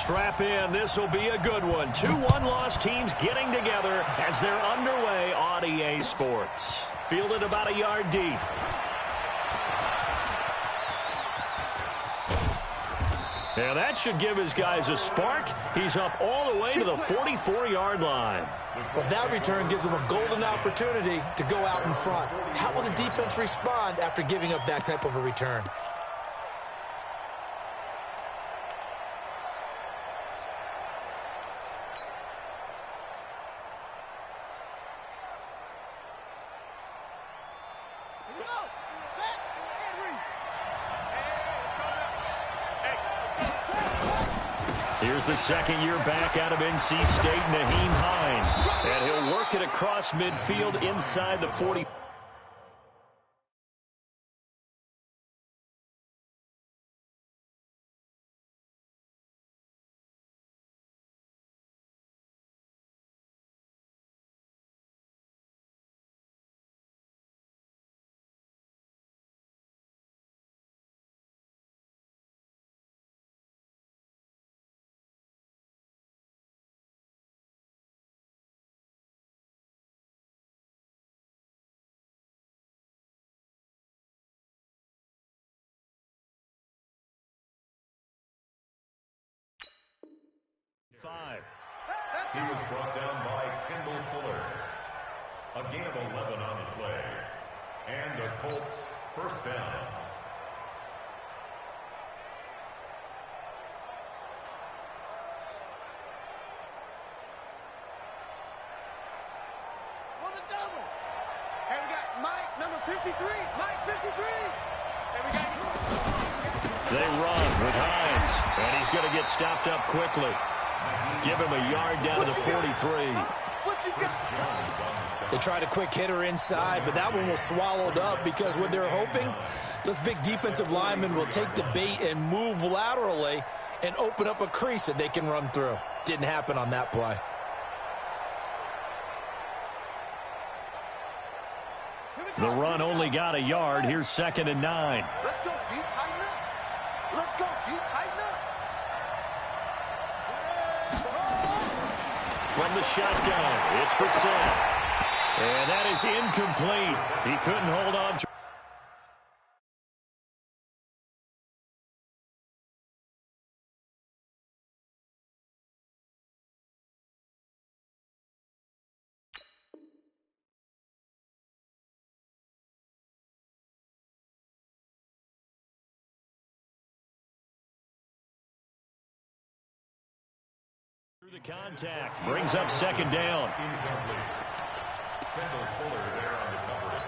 Strap in. This will be a good one. 2-1 loss teams getting together as they're underway on EA Sports. Fielded about a yard deep. And that should give his guys a spark. He's up all the way to the 44-yard line. Well, that return gives them a golden opportunity to go out in front. How will the defense respond after giving up that type of a return? Here's the second year back out of NC State, Naheem Hines. And he'll work it across midfield inside the 40. He was brought down by Kendall Fuller. A gain of 11 on the play. And the Colts first down. On the double. And we got Mike, number 53. Mike, 53. And we got... They run with Hines. And he's going to get stopped up quickly. Give him a yard down to the 43. They tried a quick hitter inside, but that one was swallowed up because what they're hoping, this big defensive lineman will take the bait and move laterally and open up a crease that they can run through. Didn't happen on that play. The run only got a yard. Here's 2nd and 9. Let's go, D. Tighten up. Let's go, D. Tighten up. From the shotgun, it's Brissett. And that is incomplete. He couldn't hold on to. The contact brings up 2nd down. Kendall Fuller there on the coverage.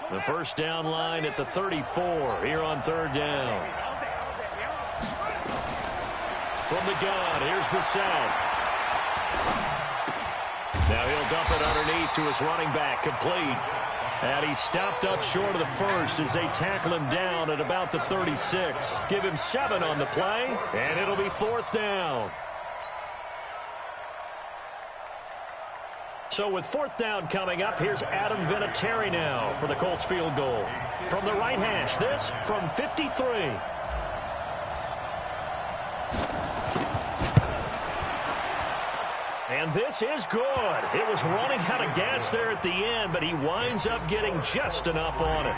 The first down line at the 34 here on 3rd down. From the gun, here's Brissett. Now he'll dump it underneath to his running back, complete. And he stopped up short of the first as they tackle him down at about the 36. Give him 7 on the play, and it'll be 4th down. So with 4th down coming up, here's Adam Vinatieri now for the Colts field goal. From the right hash, this from 53. And this is good. It was running out of gas there at the end, but he winds up getting just enough on it.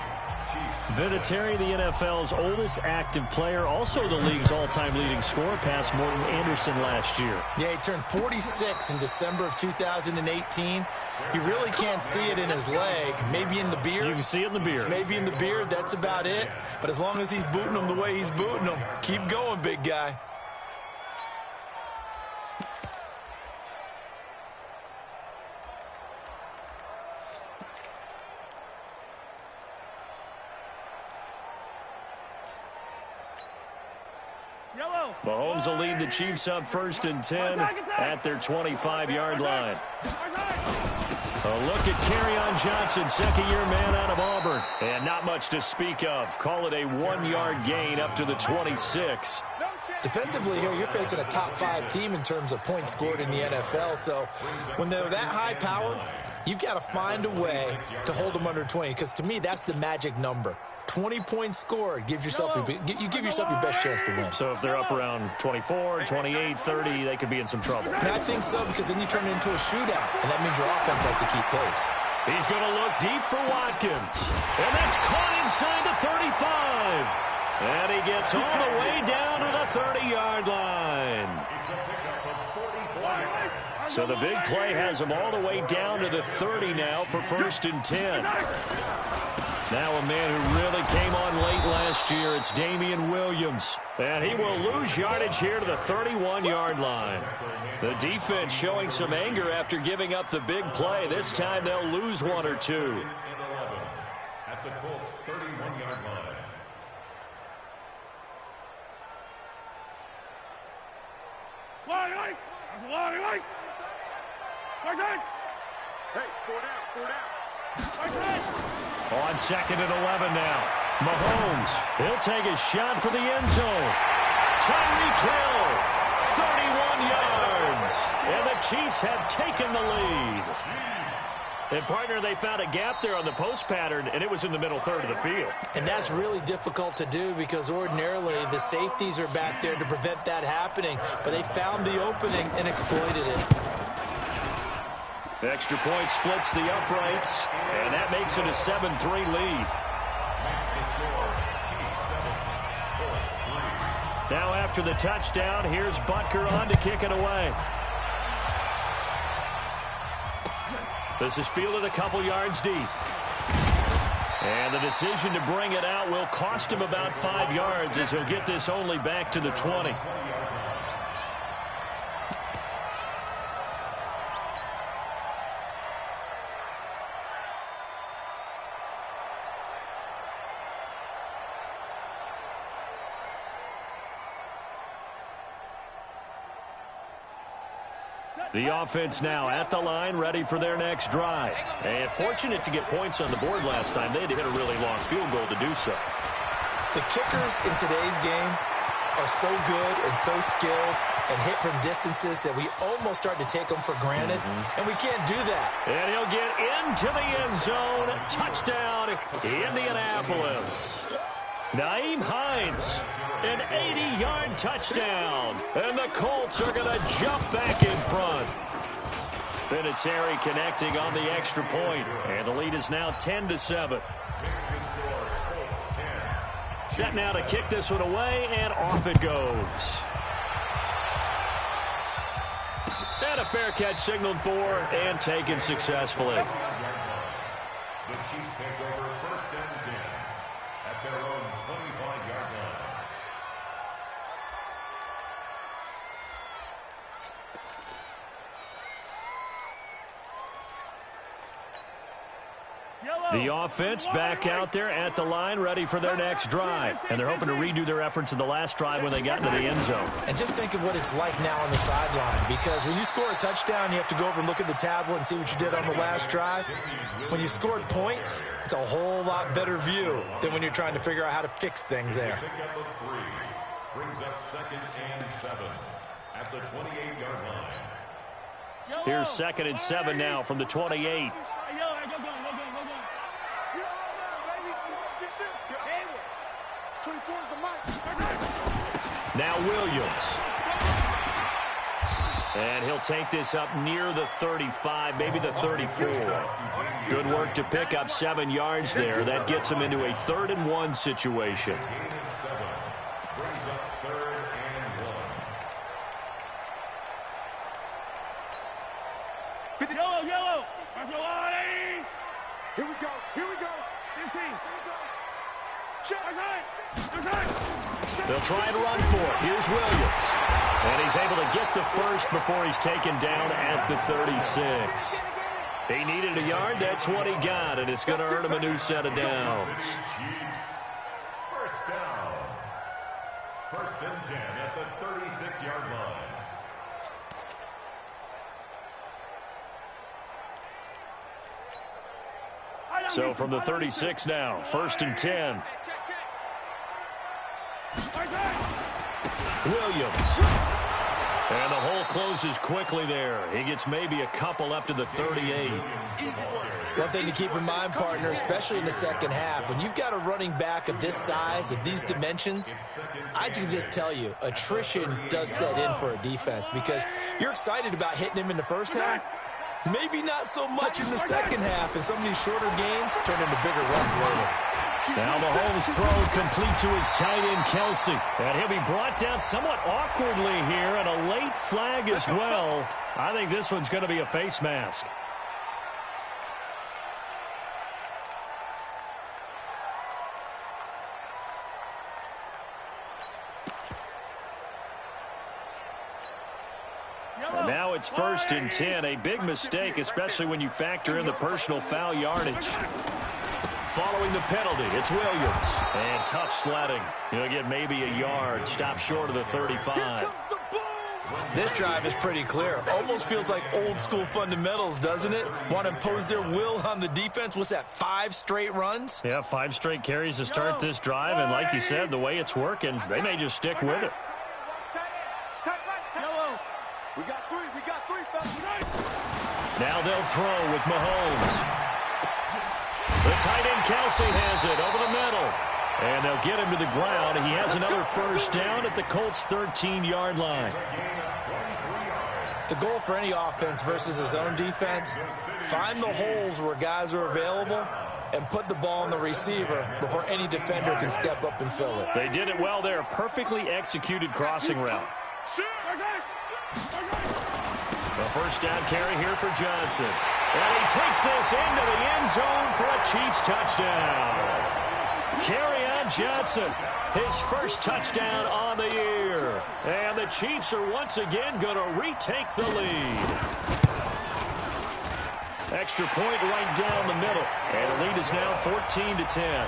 Vinatieri, the NFL's oldest active player, also the league's all-time leading scorer, past Morton Anderson last year. Yeah, he turned 46 in December of 2018. You really can't see it in his leg. Maybe in the beard. You can see it in the beard. Maybe in the beard, that's about it. But as long as he's booting them the way he's booting them, keep going, big guy. Mahomes will lead the Chiefs up 1st and 10 at their 25-yard line. A look at Kerryon Johnson, 2nd-year man out of Auburn. And not much to speak of. Call it a 1-yard gain up to the 26. Defensively here, you're facing a top 5 team in terms of points scored in the NFL. So when they're that high-powered, You've got to find a way to hold them under 20, because to me, that's the magic number. 20 points scored gives yourself you give yourself your best chance to win. So if they're up around 24, 28, 30, they could be in some trouble. And I think so, because then you turn it into a shootout, and that means your offense has to keep pace. He's going to look deep for Watkins. And that's caught inside the 35. And he gets all the way down to the 30-yard line. So the big play has him all the way down to the 30 now for 1st and 10. Now a man who really came on late last year, it's Damian Williams. And he will lose yardage here to the 31-yard line. The defense showing some anger after giving up the big play. This time they'll lose one or two. At the Colts' 31-yard line. Hey, 4 down. On 2nd and 11 now. Mahomes, he'll take a shot for the end zone. Tyreek Hill, 31 yards. And the Chiefs have taken the lead. And, partner, they found a gap there on the post pattern, and it was in the middle third of the field. And that's really difficult to do, because ordinarily the safeties are back there to prevent that happening. But they found the opening and exploited it. The extra point splits the uprights, and that makes it a 7-3 lead. Now after the touchdown, here's Butker on to kick it away. This is fielded a couple yards deep. And the decision to bring it out will cost him about 5 yards, as he'll get this only back to the 20. The offense now at the line, ready for their next drive. And fortunate to get points on the board last time. They had to hit a really long field goal to do so. The kickers in today's game are so good and so skilled and hit from distances that we almost start to take them for granted, and we can't do that. And he'll get into the end zone. Touchdown, Indianapolis. Nyheim Hines, an 80-yard touchdown. And the Colts are going to jump back in front. Vinatieri connecting on the extra point. And the lead is now 10-7. Set now to kick this one away, and off it goes. And a fair catch signaled for and taken successfully. The Chiefs take over 1st and 10 at their own 25-yard line. The offense back out there at the line, ready for their next drive. And they're hoping to redo their efforts in the last drive when they got into the end zone. And just think of what it's like now on the sideline, because when you score a touchdown, you have to go over and look at the tablet and see what you did on the last drive. When you scored points, it's a whole lot better view than when you're trying to figure out how to fix things there. Pickup of 3 brings up 2nd and 7 at the 28-yard line. Here's 2nd and 7 now from the 28. Now Williams. And he'll take this up near the 35, maybe the 34. Good work to pick up 7 yards there. That gets him into a 3rd and 1 situation. Brings up 3rd and 1. Yellow. Here we go. 15. They'll try and run for it. Here's Williams. And he's able to get the first before he's taken down at the 36. He needed a yard. That's what he got, and it's going to earn him a new set of downs. First down. 1st and 10 at the 36-yard line. So from the 36 now, 1st and 10. Williams. And the hole closes quickly there. He gets maybe a couple up to the 38. One thing to keep in mind, partner, especially in the second half, when you've got a running back of this size, of these dimensions, I can just tell you, attrition does set in for a defense because you're excited about hitting him in the first half. Maybe not so much in the second half, and some of these shorter gains turn into bigger runs later. Now Mahomes' throw complete to his tight end, Kelsey. And he'll be brought down somewhat awkwardly here, and a late flag as well. I think this one's going to be a face mask. And now it's 1st and 10. A big mistake, especially when you factor in the personal foul yardage. Following the penalty, it's Williams. And tough sledding. He'll get maybe a yard. Stop short of the 35. This drive is pretty clear. Almost feels like old school fundamentals, doesn't it? Want to impose their will on the defense. What's that, 5 straight runs? Yeah, 5 straight carries to start this drive. And like you said, the way it's working, they may just stick with it. We got three, fellas. Now they'll throw with Mahomes. The tight end Kelsey has it over the middle. And they'll get him to the ground. He has another first down at the Colts' 13-yard line. The goal for any offense versus his own defense, find the holes where guys are available and put the ball on the receiver before any defender can step up and fill it. They did it well there. Perfectly executed crossing route. The first down carry here for Johnson. And he takes this into the end zone for a Chiefs touchdown. Kerryon Johnson, his first touchdown on the year. And the Chiefs are once again going to retake the lead. Extra point right down the middle. And the lead is now 14-10.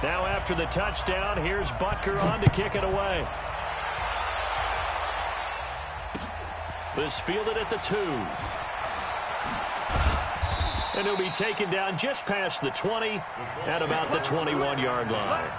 Now after the touchdown, here's Butker on to kick it away. This fielded at the 2. And he'll be taken down just past the 20 at about the 21-yard line.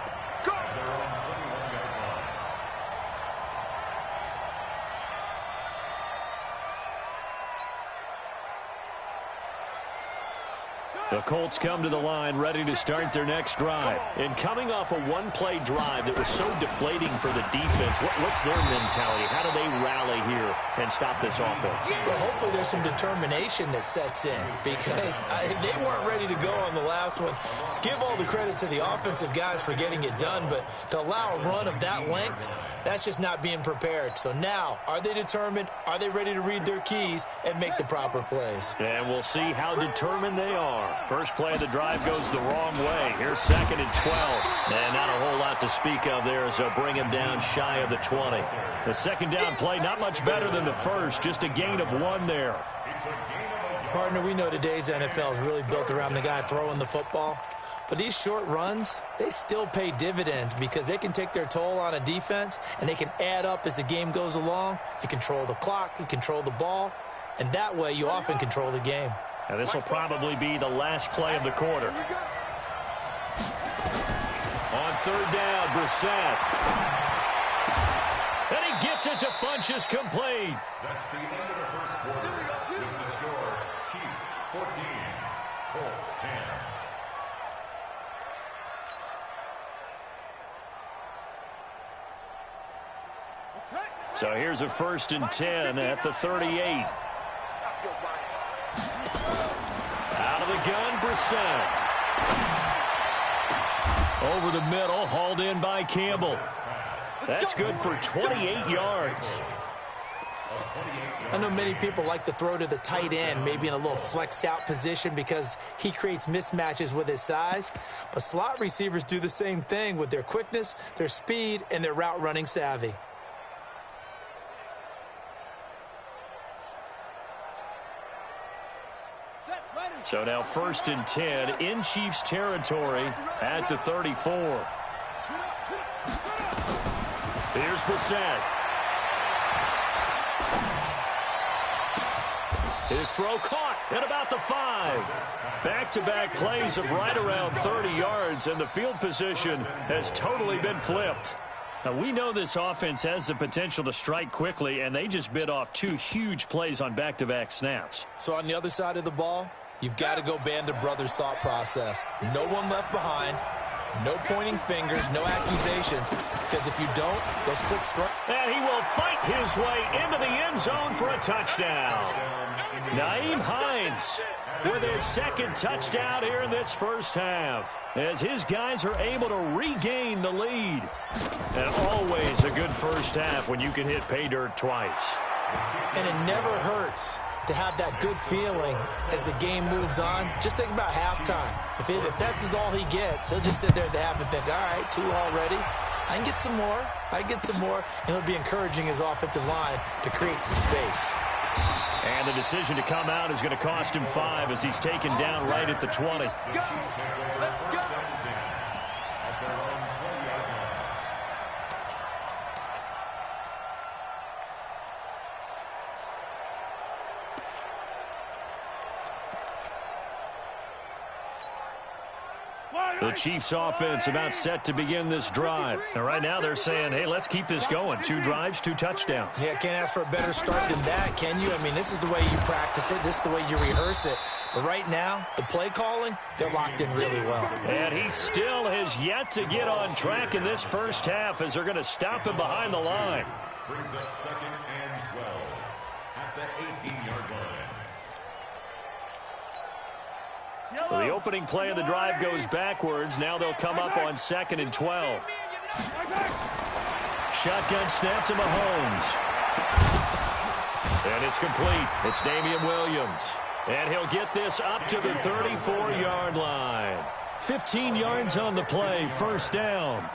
The Colts come to the line ready to start their next drive. And coming off a one-play drive that was so deflating for the defense, what's their mentality? How do they rally here and stop this offense? Well, hopefully there's some determination that sets in because they weren't ready to go on the last one. Give all the credit to the offensive guys for getting it done, but to allow a run of that length, that's just not being prepared. So now, are they determined? Are they ready to read their keys and make the proper plays? And we'll see how determined they are. First play of the drive goes the wrong way. Here's 2nd and 12. And not a whole lot to speak of there as they'll bring him down shy of the 20. The second down play, not much better than the first. Just a gain of 1 there. Partner, we know today's NFL is really built around the guy throwing the football. But these short runs, they still pay dividends because they can take their toll on a defense and they can add up as the game goes along. You control the clock, you control the ball, and that way you often control the game. And this will probably be the last play of the quarter. On 3rd down, Brissett. And he gets it to Funchess complete. That's the end of the first quarter. With the score, Chiefs 14, Colts 10. So here's a 1st and 10 at the 38. Out of the gun, Brissett. Over the middle, hauled in by Campbell. That's good for 28 yards. I know many people like to throw to the tight end, maybe in a little flexed out position because he creates mismatches with his size. But slot receivers do the same thing with their quickness, their speed, and their route running savvy. So now 1st and 10 in Chiefs territory at the 34. Here's Brissett. His throw caught at about the 5. Back-to-back plays of right around 30 yards, and the field position has totally been flipped. Now, we know this offense has the potential to strike quickly, and they just bit off 2 huge plays on back-to-back snaps. So on the other side of the ball, you've got to go Band of Brothers thought process. No one left behind. No pointing fingers, no accusations, because if you don't, those quick strikes. And he will fight his way into the end zone for a touchdown. Nyheim Hines with his second touchdown here in this first half, as his guys are able to regain the lead. And always a good first half when you can hit pay dirt twice. And it never hurts to have that good feeling as the game moves on. Just think about halftime. If that's all he gets, he'll just sit there at the half and think, all right, 2 already. I can get some more. I can get some more. And he'll be encouraging his offensive line to create some space. And the decision to come out is going to cost him 5 as he's taken down right at the 20. Go. Let's go. The Chiefs offense about set to begin this drive. And right now they're saying, hey, let's keep this going. 2 drives, 2 touchdowns. Yeah, can't ask for a better start than that, can you? I mean, this is the way you practice it. This is the way you rehearse it. But right now, the play calling, they're locked in really well. And he still has yet to get on track in this first half as they're going to stop him behind the line. Brings up 2nd and 12 at the 18-yard line. So the opening play of the drive goes backwards. Now they'll come up on 2nd and 12. Shotgun snap to Mahomes. And it's complete. It's Damian Williams. And he'll get this up to the 34-yard line. 15 yards on the play, first down.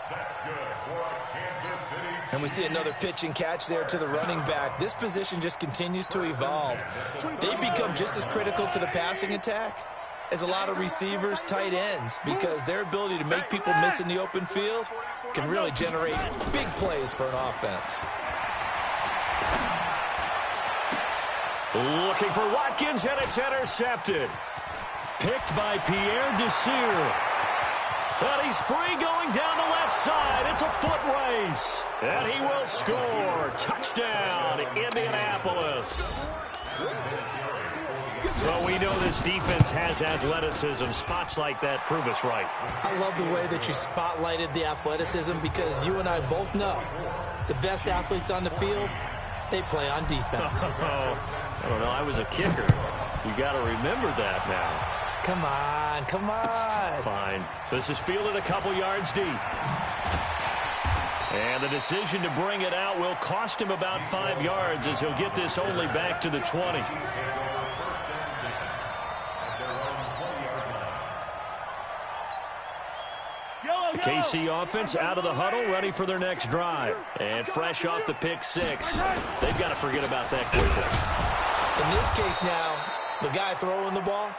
That's good for Kansas City. And we see another pitch and catch there to the running back. This position just continues to evolve. They become just as critical to the passing attack as a lot of receivers, tight ends, because their ability to make people miss in the open field can really generate big plays for an offense. Looking for Watkins, and it's intercepted. Picked by Pierre Desir. But he's free going down the left side. It's a foot race. And he will score. Touchdown, Indianapolis. Well, we know this defense has athleticism. Spots like that prove us right. I love the way that you spotlighted the athleticism, because you and I both know the best athletes on the field, they play on defense. I don't know. I was a kicker. You got to remember that now. Come on, come on. Fine. This is fielded a couple yards deep. And the decision to bring it out will cost him about 5 yards, as he'll get this only back to the 20. The KC offense out of the huddle, ready for their next drive. And fresh off the pick 6. They've got to forget about that quickly. In this case now, the guy throwing the ball,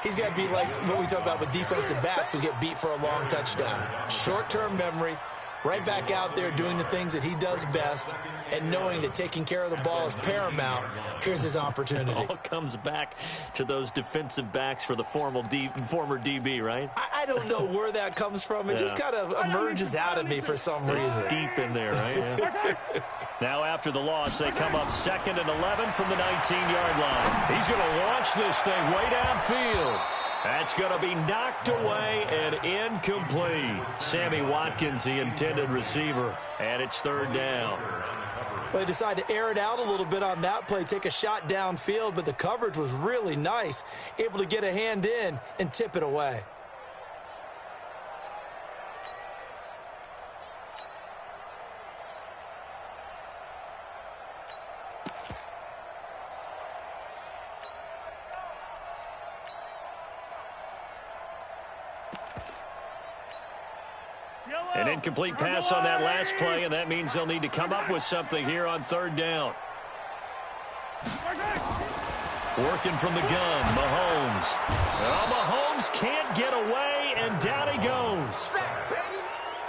he's got to be like what we talk about with defensive backs who get beat for a long touchdown. Short-term memory, right back out there doing the things that he does best, and knowing that taking care of the ball is paramount. Here's his opportunity. It all comes back to those defensive backs for the former DB, right? I don't know where that comes from. It just kind of emerges out of me for some reason. It's deep in there, right? Yeah. Now after the loss, they come up 2nd and 11 from the 19-yard line. He's going to launch this thing way downfield. That's going to be knocked away and incomplete. Sammy Watkins, the intended receiver, and it's 3rd down. Well, they decided to air it out a little bit on that play, take a shot downfield, but the coverage was really nice, able to get a hand in and tip it away. An incomplete pass on that last play, and that means they'll need to come up with something here on 3rd down. Working from the gun, Mahomes. Well, Mahomes can't get away, and down he goes.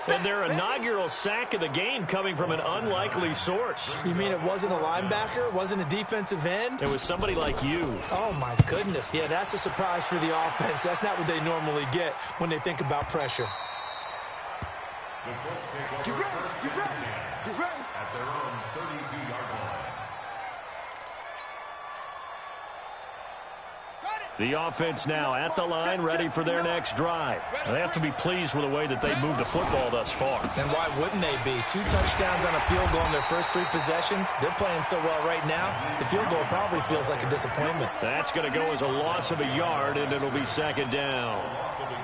And their inaugural sack of the game coming from an unlikely source. You mean it wasn't a linebacker? It wasn't a defensive end? It was somebody like you. Oh, my goodness. Yeah, that's a surprise for the offense. That's not what they normally get when they think about pressure. Get ready. Get ready. Get ready. At their own 32-yard line. The offense now at the line, ready for their next drive. They have to be pleased with the way that they moved the football thus far. And why wouldn't they be? 2 touchdowns on a field goal in their first 3 possessions. They're playing so well right now, the field goal probably feels like a disappointment. That's going to go as a loss of a yard, and it'll be second down.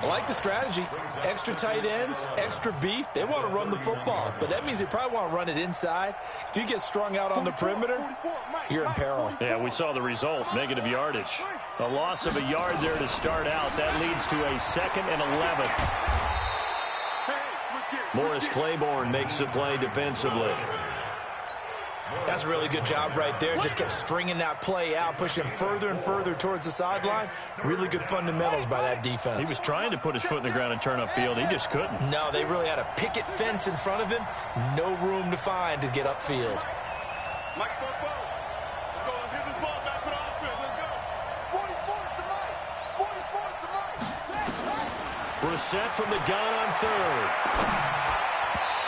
I like the strategy. Extra tight ends, extra beef. They want to run the football, but that means they probably want to run it inside. If you get strung out on the perimeter, you're in peril. Yeah, we saw the result, negative yardage. A loss of a yard there to start out. That leads to a 2nd and 11. Morris Claiborne makes the play defensively. That's a really good job right there. Just kept stringing that play out, pushing him further and further towards the sideline. Really good fundamentals by that defense. He was trying to put his foot in the ground and turn upfield. He just couldn't. No, they really had a picket fence in front of him. No room to find to get upfield. Mike, let's go. Let's hit this ball back for the offense. Let's go. 44's the Mike. 44's the Mike. Brissett from the gun on 3rd.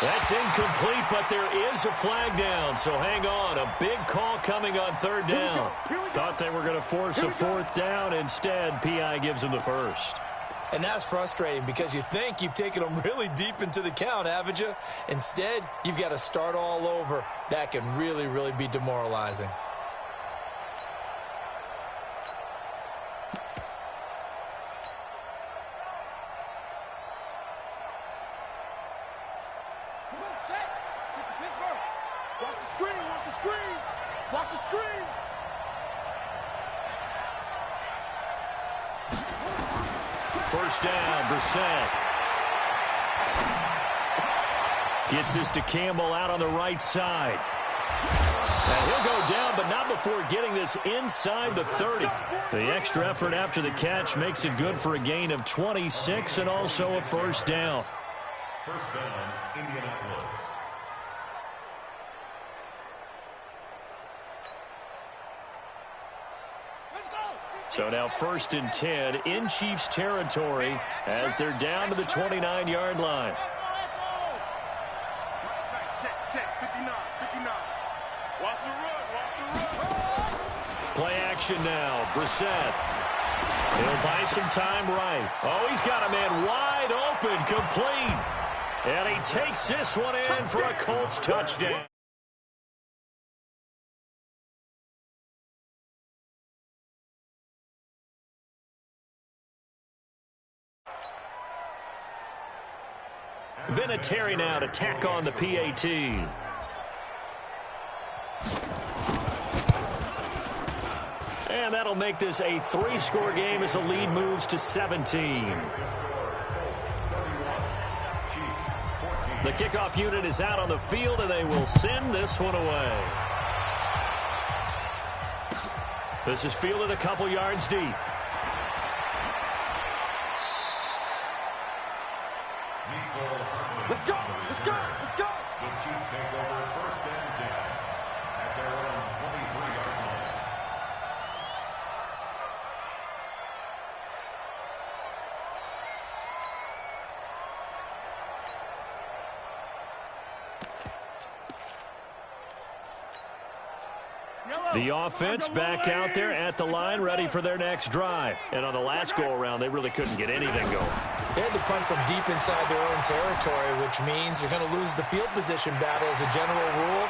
That's incomplete, but there is a flag down, so hang on. A big call coming on 3rd down. Thought they were going to force a 4th down. Instead, P.I. gives them the 1st. And that's frustrating because you think you've taken them really deep into the count, haven't you? Instead, you've got to start all over. That can really, really be demoralizing. Watch the screen. Watch the screen. Watch the screen. First down, Brissett. Gets this to Campbell out on the right side. And he'll go down, but not before getting this inside the 30. The extra effort after the catch makes it good for a gain of 26 and also a first down. First down, Indianapolis. So now 1st and 10 in Chiefs territory as they're down to the 29-yard line. Check. 59. Watch the run. Play action now. Brissett. He'll buy some time right. Oh, he's got a man wide open, complete. And he takes this one in for a Colts touchdown. Vinatieri now to tack on the PAT. And that'll make this a 3-score game as the lead moves to 17. The kickoff unit is out on the field, and they will send this one away. This is fielded a couple yards deep. Let's go. The Chiefs take over 1st and 10 at their own 23-yard line. The offense back out there at the line, ready for their next drive. And on the last go-around, they really couldn't get anything going. They had to punt from deep inside their own territory, which means you're going to lose the field position battle as a general rule.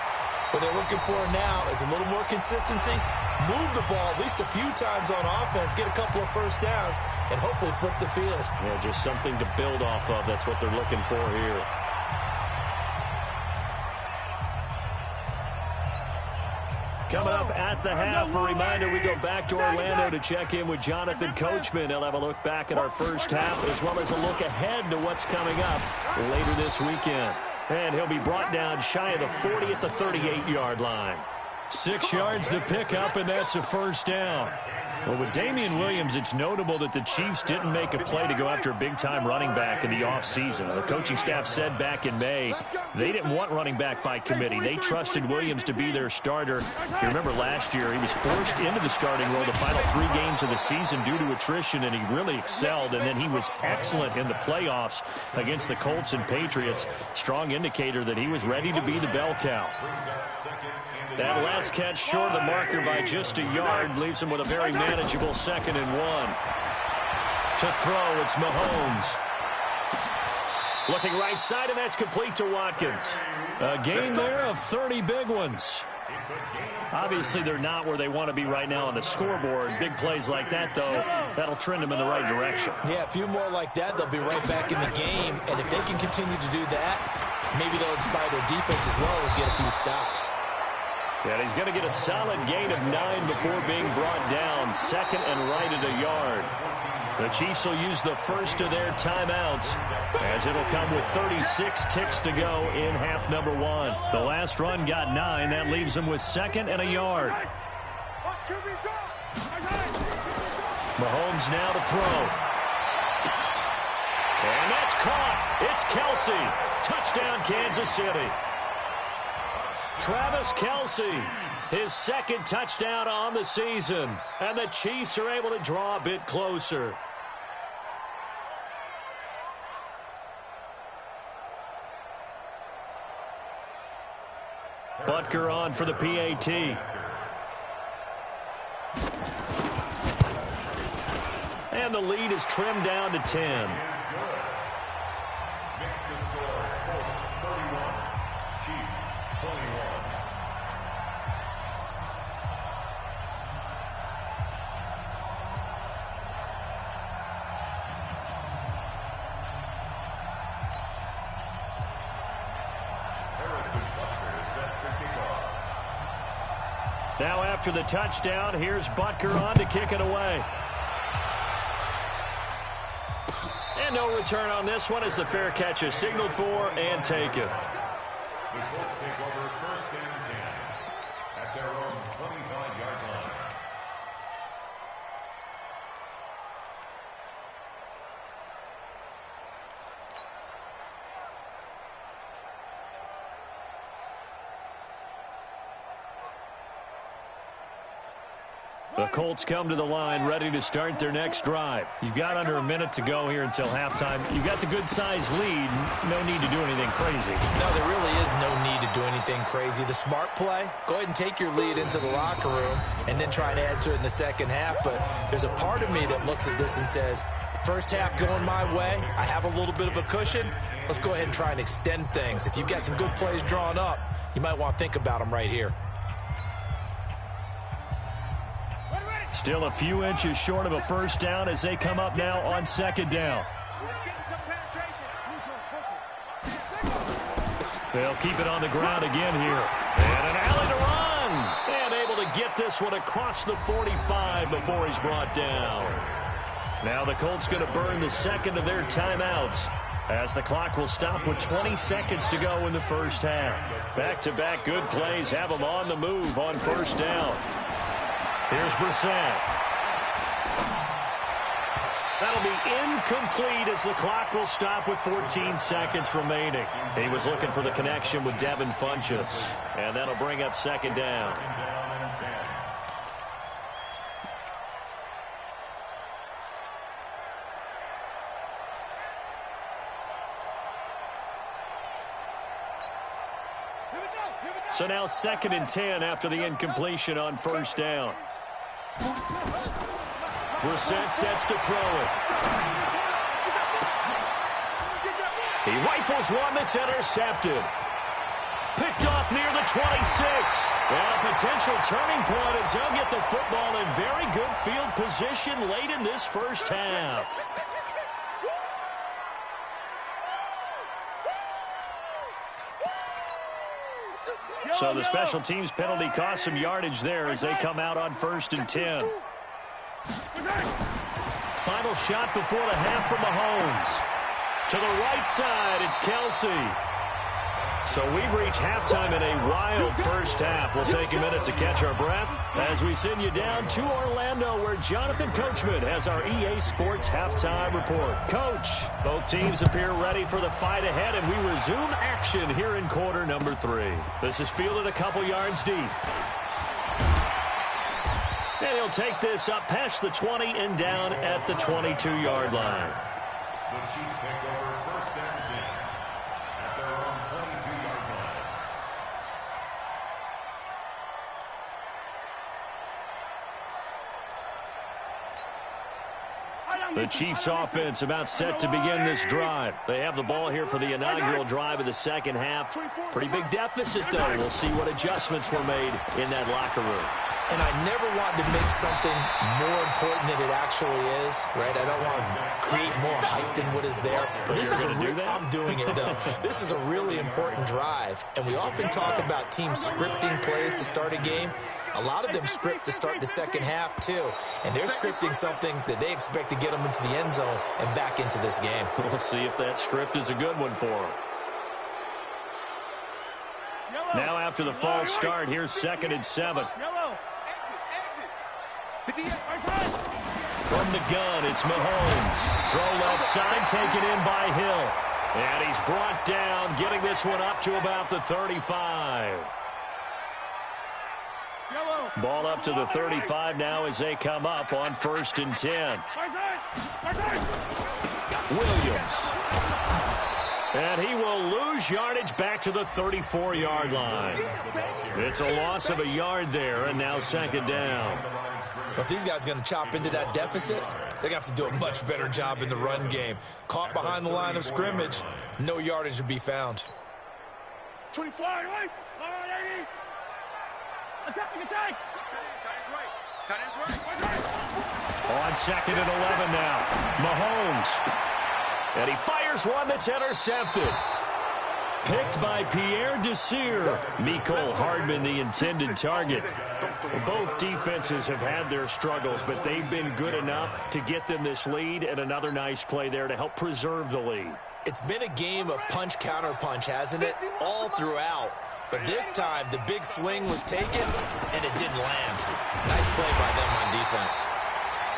What they're looking for now is a little more consistency, move the ball at least a few times on offense, get a couple of first downs, and hopefully flip the field. Yeah, just something to build off of. That's what they're looking for here. Coming up at the half, a reminder, we go back to Orlando to check in with Jonathan Coachman. He'll have a look back at our first half as well as a look ahead to what's coming up later this weekend. And he'll be brought down shy of the 40 at the 38-yard line. 6 yards the pickup, and that's a first down. Well, with Damian Williams, it's notable that the Chiefs didn't make a play to go after a big-time running back in the offseason. The coaching staff said back in May they didn't want running back by committee. They trusted Williams to be their starter. You remember last year he was forced into the starting role the final 3 games of the season due to attrition, and he really excelled. And then he was excellent in the playoffs against the Colts and Patriots. Strong indicator that he was ready to be the bell cow. That last catch short of the marker by just a yard leaves him with a very manageable 2nd and 1. To throw, it's Mahomes. Looking right side, and that's complete to Watkins. A gain there of 30 big ones. Obviously, they're not where they want to be right now on the scoreboard. Big plays like that, though, that'll trend them in the right direction. Yeah, a few more like that, they'll be right back in the game. And if they can continue to do that, maybe they'll inspire their defense as well and get a few stops. And he's going to get a solid gain of 9 before being brought down. 2nd and right at a yard. The Chiefs will use the first of their timeouts as it'll come with 36 ticks to go in half number 1. The last run got 9. That leaves them with 2nd and a yard. Mahomes now to throw. And that's caught. It's Kelsey. Touchdown, Kansas City. Travis Kelsey, his 2nd touchdown on the season. And the Chiefs are able to draw a bit closer. Butker on for the PAT. And the lead is trimmed down to 10. Now after the touchdown, here's Butker on to kick it away. And no return on this one as the fair catch is signaled for and taken. The Colts take over 1st and 10 at their own 25-yard line. The Colts come to the line ready to start their next drive. You've got under a minute to go here until halftime. You've got the good-sized lead. No need to do anything crazy. No, there really is no need to do anything crazy. The smart play, go ahead and take your lead into the locker room and then try and add to it in the second half. But there's a part of me that looks at this and says, first half going my way, I have a little bit of a cushion. Let's go ahead and try and extend things. If you've got some good plays drawn up, you might want to think about them right here. Still a few inches short of a first down as they come up now on 2nd down. They'll keep it on the ground again here. And an alley to run. And able to get this one across the 45 before he's brought down. Now the Colts going to burn the 2nd of their timeouts as the clock will stop with 20 seconds to go in the first half. Back-to-back good plays have them on the move on first down. Here's Brissett. That'll be incomplete as the clock will stop with 14 seconds remaining. He was looking for the connection with Devin Funchess. And that'll bring up 2nd down. So now 2nd and 10 after the incompletion on first down. Brissett sets to throw it. He rifles one that's intercepted. Picked off near the 26. And a potential turning point as they'll get the football in very good field position late in this first half. So the special teams penalty cost some yardage there as they come out on 1st and 10. Final shot before the half from Mahomes. To the right side, it's Kelsey. So we've reached halftime in a wild first half. We'll take a minute to catch our breath as we send you down to Orlando, where Jonathan Coachman has our EA Sports halftime report. Coach, both teams appear ready for the fight ahead, and we resume action here in quarter number 3. This is fielded a couple yards deep. And he'll take this up past the 20 and down at the 22-yard line. The Chiefs take over first and 10 at their own 22-yard line. The Chiefs offense about set to begin this drive. They have the ball here for the inaugural drive of the second half. Pretty big deficit, though. We'll see what adjustments were made in that locker room. And I never want to make something more important than it actually is, right? I don't want to create more hype than what is there. But this is I'm doing it, though. This is a really important drive. And we often talk about teams scripting plays to start a game. A lot of them script to start the second half, too. And they're scripting something that they expect to get them into the end zone and back into this game. We'll see if that script is a good one for them. Now after the false start, here's 2nd and 7. From the gun, it's Mahomes. Throw left side, taken in by Hill. And he's brought down, getting this one up to about the 35. Ball up to the 35 now as they come up on 1st and 10. Williams. And he will lose yardage back to the 34-yard line. It's a loss of a yard there, and now 2nd down. If these guys are going to chop into that deficit, they're going to have to do a much better job in the run game. Caught behind the line of scrimmage, no yardage to be found. 24. Attack. On 2nd and 11 now. Mahomes. And he fires one that's intercepted. Picked by Pierre Desir. Mecole Hardman, the intended target. Both defenses have had their struggles, but they've been good enough to get them this lead, and another nice play there to help preserve the lead. It's been a game of punch-counter-punch, hasn't it? All throughout. But this time, the big swing was taken, and it didn't land. Nice play by them on defense.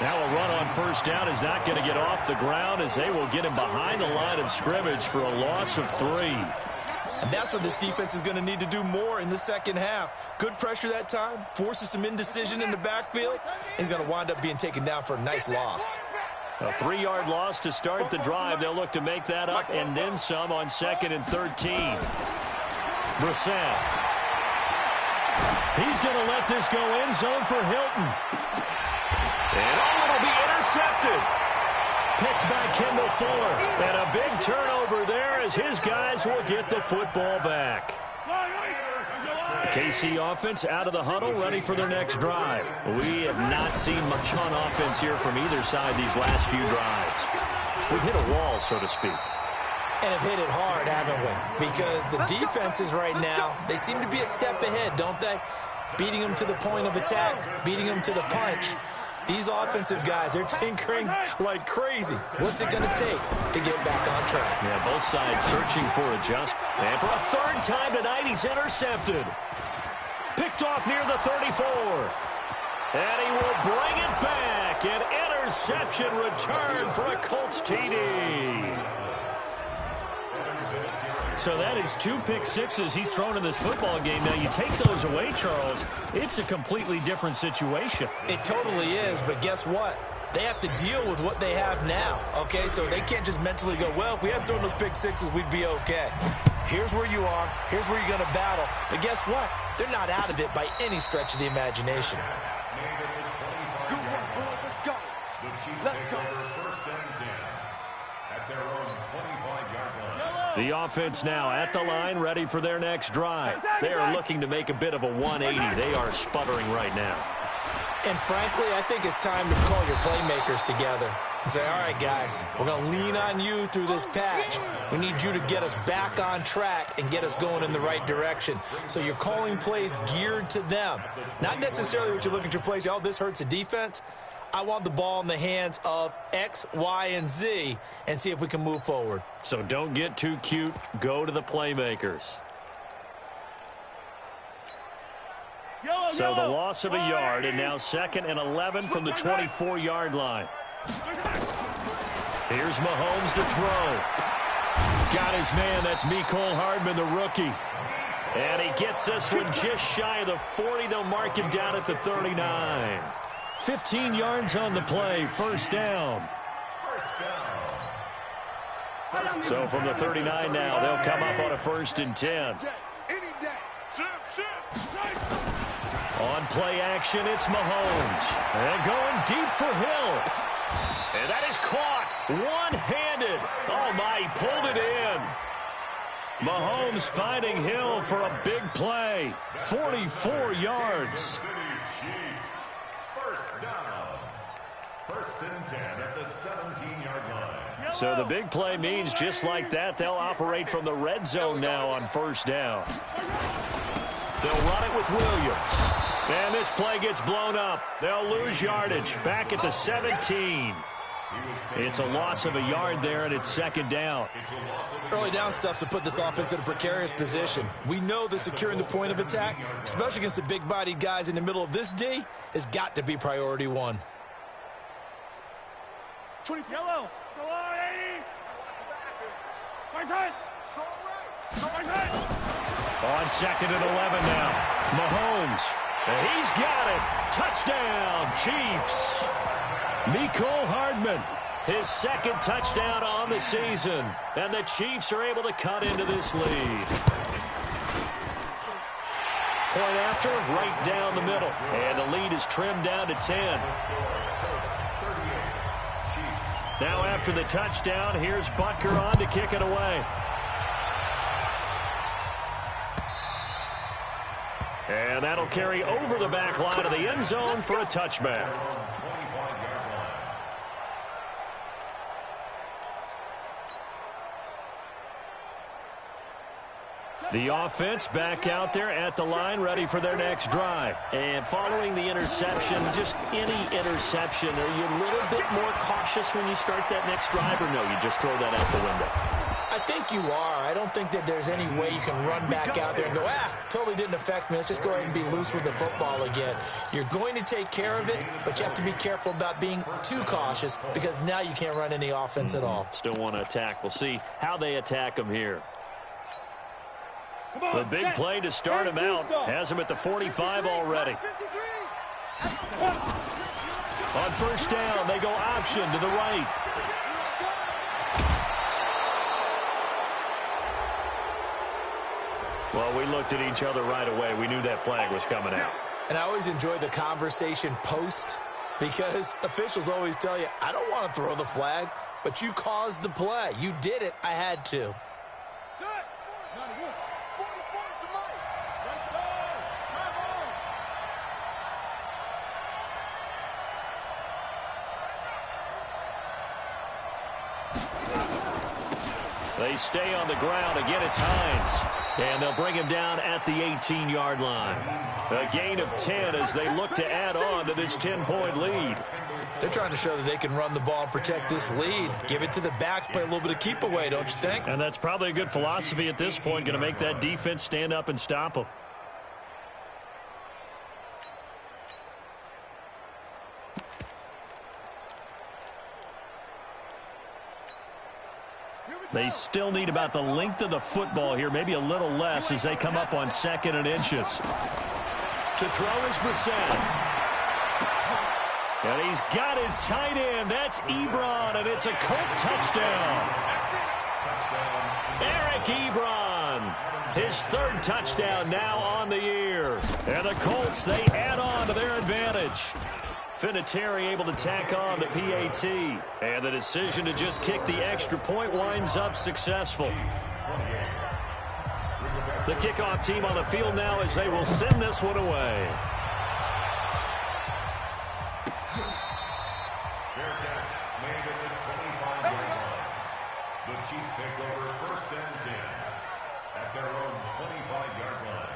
Now a run on 1st down is not going to get off the ground, as they will get him behind the line of scrimmage for a loss of 3. And that's what this defense is going to need to do more in the second half. Good pressure that time, forces some indecision in the backfield. He's going to wind up being taken down for a nice loss. A 3-yard loss to start the drive. They'll look to make that up and then some on 2nd and 13. Brissett. He's going to let this go end zone for Hilton. And it'll be intercepted. Picked by Kendall Fuller. And a big turnover there as his guys will get the football back. The KC offense out of the huddle, ready for their next drive. We have not seen much on offense here from either side these last few drives. We've hit a wall, so to speak. And have hit it hard, haven't we? Because the defenses right now, they seem to be a step ahead, don't they? Beating them to the point of attack, beating them to the punch. These offensive guys, they're tinkering like crazy. What's it going to take to get back on track? Yeah, both sides searching for a just. And for a 3rd time tonight, he's intercepted. Picked off near the 34. And he will bring it back. An interception return for a Colts TD. So that is 2 pick sixes he's thrown in this football game. Now, you take those away, Charles, it's a completely different situation. It totally is, but guess what? They have to deal with what they have now, okay? So they can't just mentally go, well, if we hadn't thrown those pick sixes, we'd be okay. Here's where you are. Here's where you're going to battle. But guess what? They're not out of it by any stretch of the imagination. Good work, boys. Let's go. Let's go. First and 10 at their own 25-yard line. The offense now at the line, ready for their next drive. They are looking to make a bit of a 180. They are sputtering right now. And frankly, I think it's time to call your playmakers together and say, all right, guys, we're going to lean on you through this patch. We need you to get us back on track and get us going in the right direction. So you're calling plays geared to them. Not necessarily what you look at your plays, oh, this hurts the defense. I want the ball in the hands of X, Y, and Z and see if we can move forward. So don't get too cute. Go to the playmakers. So the loss of a yard, and now 2nd and 11 from the 24-yard line. Here's Mahomes to throw. Got his man. That's Mecole Hardman, the rookie. And he gets this one just shy of the 40. They'll mark him down at the 39. 15 yards on the play. First down. So from the 39 now, they'll come up on a 1st and 10. On play action, it's Mahomes. And going deep for Hill. And that is caught one-handed. Oh, my, he pulled it in. Mahomes finding Hill for a big play. 44 yards. First down. 1st and 10 at the 17-yard line. So the big play means just like that, they'll operate from the red zone now on 1st down. They'll run it with Williams. And this play gets blown up. They'll lose yardage. Back at the 17. It's a loss of a yard there, and it's 2nd down. Early down stuff to put this offense in a precarious position. We know that securing the point of attack, especially against the big-bodied guys in the middle of this D, has got to be priority 1. Yellow. Go on, 80. Right side. Right side. On 2nd and 11 now. Mahomes. And he's got it. Touchdown, Chiefs. Mecole Hardman, his 2nd touchdown on the season. And the Chiefs are able to cut into this lead. Point after, right down the middle. And the lead is trimmed down to 10. Now after the touchdown, here's Butker on to kick it away. And that'll carry over the back line of the end zone for a touchback. The offense back out there at the line, ready for their next drive. And following the interception, just any interception, are you a little bit more cautious when you start that next drive, or no, you just throw that out the window? I think you are. I don't think that there's any way you can run back out there and go, totally didn't affect me. Let's just go ahead and be loose with the football again. You're going to take care of it, but you have to be careful about being too cautious because now you can't run any offense at all. Still want to attack. We'll see how they attack them here. The big play to start him out has him at the 45 already. On 1st down, they go option to the right. Well, we looked at each other right away. We knew that flag was coming out. And I always enjoy the conversation post because officials always tell you, I don't want to throw the flag, but you caused the play. You did it. I had to. They stay on the ground. Again, it's Hines. And they'll bring him down at the 18-yard line. A gain of 10 as they look to add on to this 10-point lead. They're trying to show that they can run the ball and protect this lead. Give it to the backs, play a little bit of keep away, don't you think? And that's probably a good philosophy at this point, going to make that defense stand up and stop them. They still need about the length of the football here, maybe a little less as they come up on 2nd and inches. To throw is Brissett. And he's got his tight end. That's Ebron, and it's a Colt touchdown. Eric Ebron, his 3rd touchdown now on the year. And the Colts, they add on to their advantage. Vinatieri able to tack on the PAT. And the decision to just kick the extra point winds up successful. The kickoff team on the field now as they will send this one away. Fair catch made at the 25-yard line. The Chiefs take over 1st and 10 at their own 25-yard line.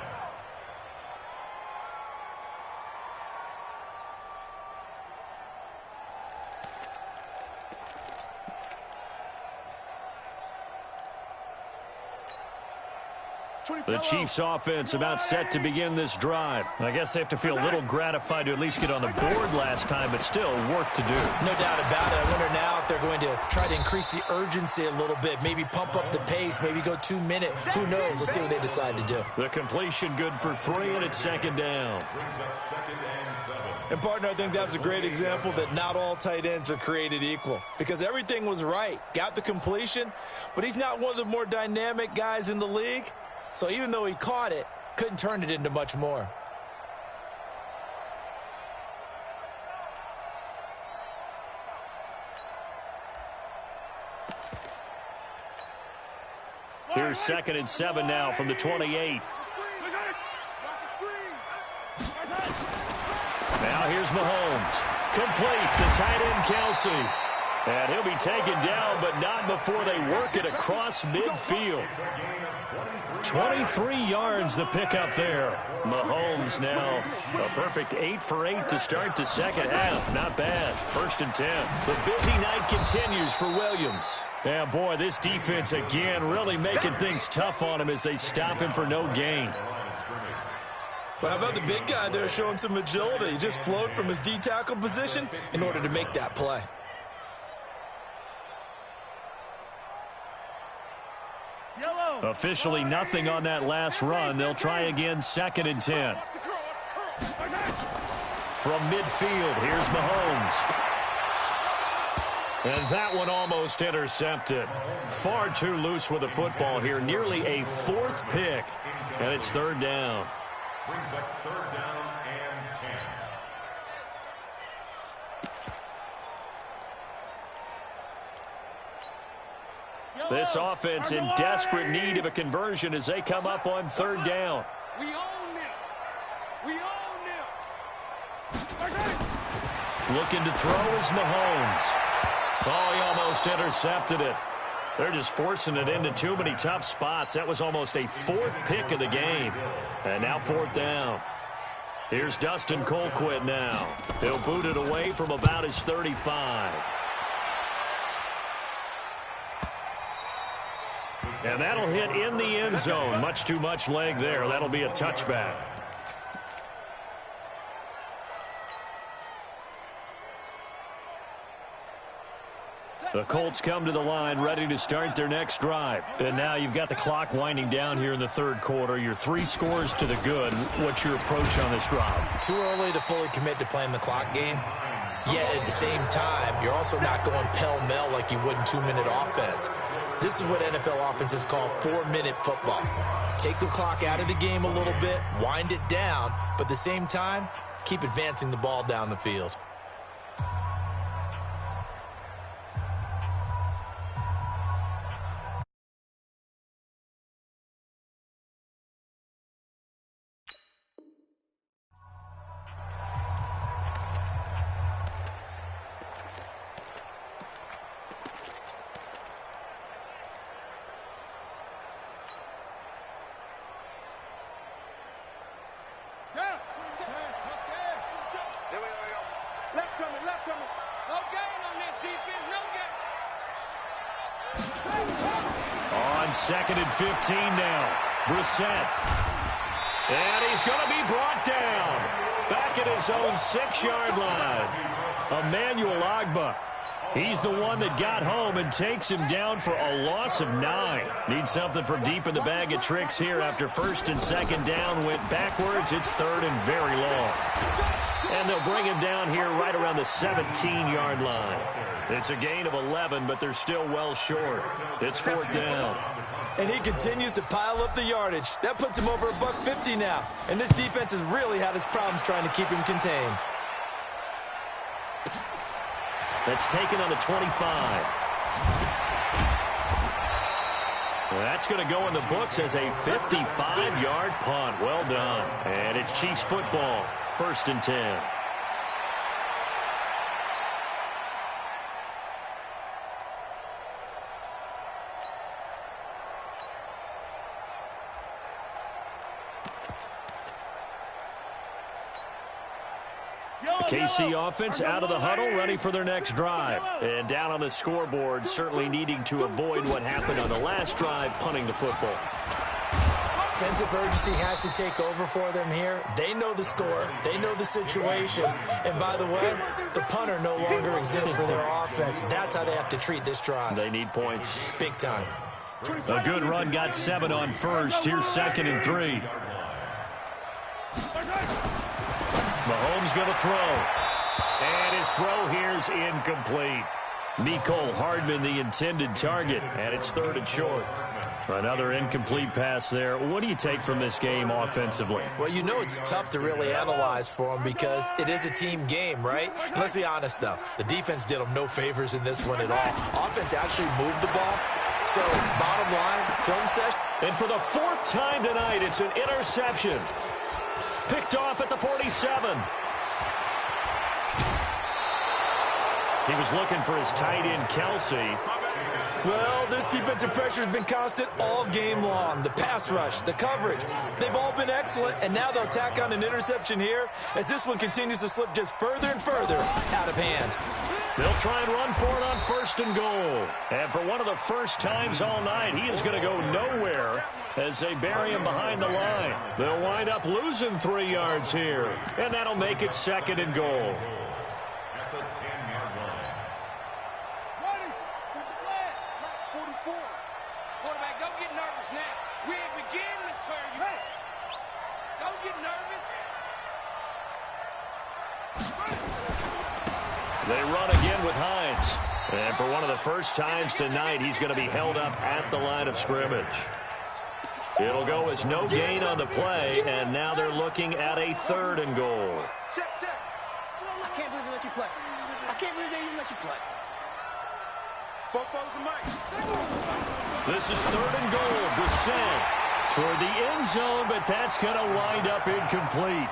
The Chiefs offense about set to begin this drive. I guess they have to feel a little gratified to at least get on the board last time, but still work to do. No doubt about it. I wonder now if they're going to try to increase the urgency a little bit, maybe pump up the pace, maybe go 2 minute. Who knows? Let's see what they decide to do. The completion good for 3, and it's second down. And, partner, I think that was a great example that not all tight ends are created equal because everything was right. Got the completion, but he's not one of the more dynamic guys in the league. So even though he caught it, couldn't turn it into much more. Here's 2nd and 7 now from the 28. Now here's Mahomes. Complete to tight end Kelsey. And he'll be taken down, but not before they work it across midfield. 23 yards the pickup there. Mahomes now a perfect 8 for 8 to start the second half. Not bad. 1st and 10. The busy night continues for Williams. Yeah, boy, this defense again really making things tough on him as they stop him for no gain. Well, how about the big guy there showing some agility? He just flowed from his D-tackle position in order to make that play. Officially nothing on that last run. They'll try again 2nd and 10. From midfield, here's Mahomes. And that one almost intercepted. Far too loose with the football here. Nearly a 4th pick. And it's 3rd down. Brings up 3rd down and 10. This offense in desperate need of a conversion as they come up on 3rd down. We own it. We own it. Looking to throw is Mahomes. Oh, he almost intercepted it. They're just forcing it into too many tough spots. That was almost a 4th pick of the game. And now 4th down. Here's Dustin Colquitt now. He'll boot it away from about his 35. And that'll hit in the end zone. Much too much leg there. That'll be a touchback. The Colts come to the line ready to start their next drive. And now you've got the clock winding down here in the 3rd quarter. You're 3 scores to the good. What's your approach on this drive? Too early to fully commit to playing the clock game. Yet at the same time, you're also not going pell-mell like you would in 2-minute offense. This is what NFL offenses call 4-minute football. Take the clock out of the game a little bit, wind it down, but at the same time, keep advancing the ball down the field. On 2nd and 15 now. Brissett. And he's going to be brought down. Back at his own 6-yard line. Emmanuel Ogbah. He's the one that got home and takes him down for a loss of 9. Needs something from deep in the bag of tricks here after 1st and 2nd down went backwards. It's 3rd and very long. And they'll bring him down here right around the 17-yard line. It's a gain of 11, but they're still well short. It's 4th down. And he continues to pile up the yardage. That puts him over $150 now. And this defense has really had its problems trying to keep him contained. That's taken on the 25. That's going to go in the books as a 55-yard punt. Well done. And it's Chiefs football. 1st and 10. KC offense out of the huddle, ready for their next drive. And down on the scoreboard, certainly needing to avoid what happened on the last drive, punting the football. sense of urgency has to take over for them here. They know the score. They know the situation. And by the way, the punter no longer exists for their offense. That's how they have to treat this drive. They need points. Big time. A good run got 7 on first. Here's 2nd and 3. Mahomes going to throw. And his throw here's incomplete. Mecole Hardman, the intended target, and it's 3rd and short. Another incomplete pass there. What do you take from this game offensively? Well, you know it's tough to really analyze for them because it is a team game, right? And let's be honest, though. The defense did them no favors in this one at all. Offense actually moved the ball. So, bottom line, film session. And for the 4th time tonight, it's an interception. Picked off at the 47. He was looking for his tight end, Kelsey. Well, this defensive pressure has been constant all game long. The pass rush, the coverage, they've all been excellent, and now they'll tack on an interception here as this one continues to slip just further and further out of hand. They'll try and run for it on 1st and goal. And for one of the first times all night, he is going to go nowhere as they bury him behind the line. They'll wind up losing 3 yards here, and that'll make it 2nd and goal. They run again with Hines. And for one of the first times tonight, he's going to be held up at the line of scrimmage. It'll go as no gain on the play, and now they're looking at a 3rd and goal. Check. I can't believe they let you play. I can't believe they even let you play. This is 3rd and goal. Descent toward the end zone, but that's going to wind up incomplete.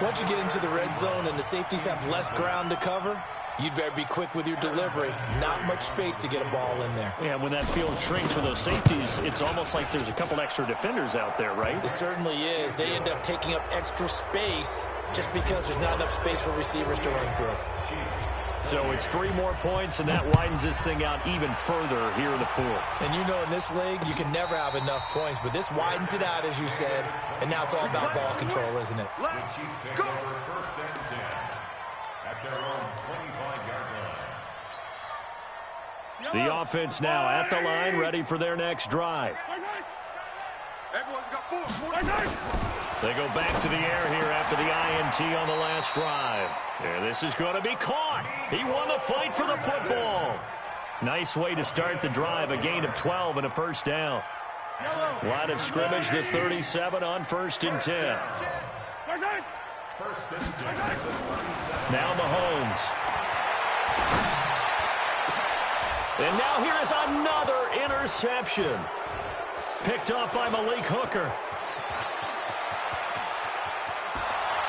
Once you get into the red zone and the safeties have less ground to cover, you'd better be quick with your delivery. Not much space to get a ball in there. Yeah, when that field shrinks for those safeties, it's almost like there's a couple extra defenders out there, right? It certainly is. They end up taking up extra space just because there's not enough space for receivers to run through. So it's 3 more points, and that widens this thing out even further here in the 4th. And you know in this league, you can never have enough points, but this widens it out, as you said, and now it's all about ball control, isn't it? The Chiefs take over 1st and 10 at their own 25-yard line. The offense now at the line, ready for their next drive. Everyone's got 4. They go back to the air here after the INT on the last drive. And this is going to be caught. He won the fight for the football. Nice way to start the drive, a gain of 12 and a 1st down. Line of scrimmage, the 37 on 1st and 10. Now Mahomes. And now here is another interception. Picked off by Malik Hooker.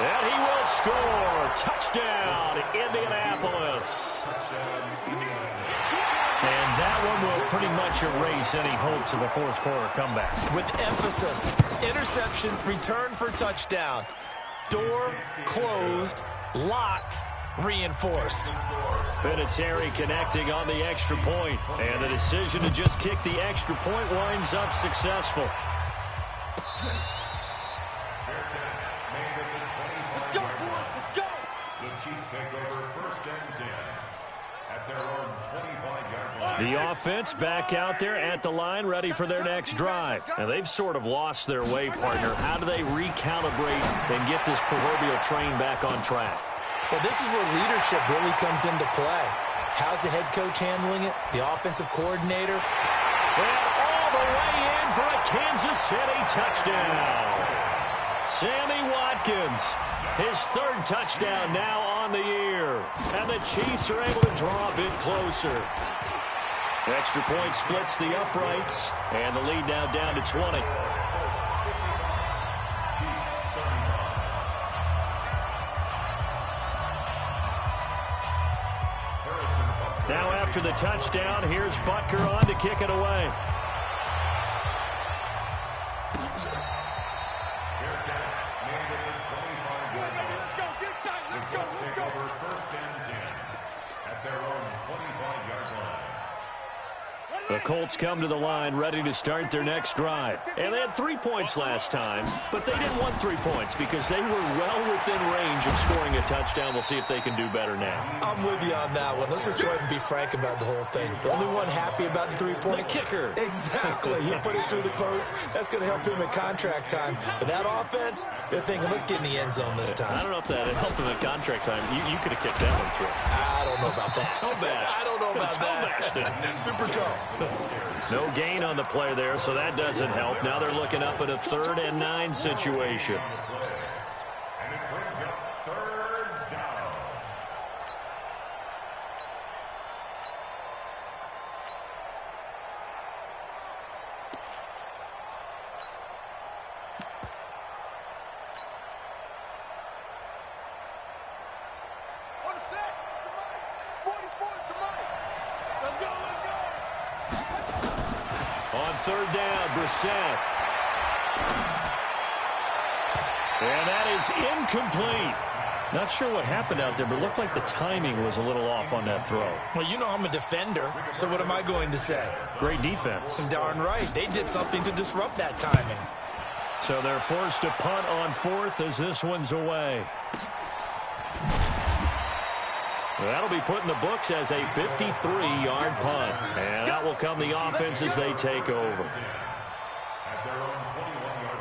And he will score. Touchdown, Indianapolis. And that one will pretty much erase any hopes of a 4th quarter comeback. With emphasis, interception, return for touchdown. Door closed, locked, reinforced. Vinatieri connecting on the extra point. And the decision to just kick the extra point winds up successful. The offense back out there at the line, ready for their next drive. And they've sort of lost their way, partner. How do they recalibrate and get this proverbial train back on track? Well, this is where leadership really comes into play. How's the head coach handling it? The offensive coordinator? And all the way in for a Kansas City touchdown. Sammy Watkins, his 3rd touchdown now on the year. And the Chiefs are able to draw a bit closer. Extra point splits the uprights, and the lead now down to 20. Now after the touchdown, here's Butker on to kick it away. The Colts come to the line ready to start their next drive. And they had 3 points last time, but they didn't want 3 points because they were well within range of scoring a touchdown. We'll see if they can do better now. I'm with you on that one. Let's just go ahead and be frank about the whole thing. The only one happy about the 3-point. The kicker. Exactly. He put it through the post. That's going to help him in contract time. But that offense, they're thinking, let's get in the end zone this time. I don't know if that helped him in contract time. You could have kicked that one through. I don't know about that. Toe bash. I don't know about that. Super toe. No gain on the play there, so that doesn't help. Now they're looking up at a 3rd and 9 situation. And it brings up 3rd down. On the set. 44 is the mic. Let's go, let's go. On 3rd down, Brissett. And that is incomplete. Not sure what happened out there, but it looked like the timing was a little off on that throw. Well, you know I'm a defender, so what am I going to say? Great defense. Darn right. They did something to disrupt that timing. So they're forced to punt on 4th as this one's away. That'll be put in the books as a 53-yard punt. And out will come the offense as they take over. At their own 21-yard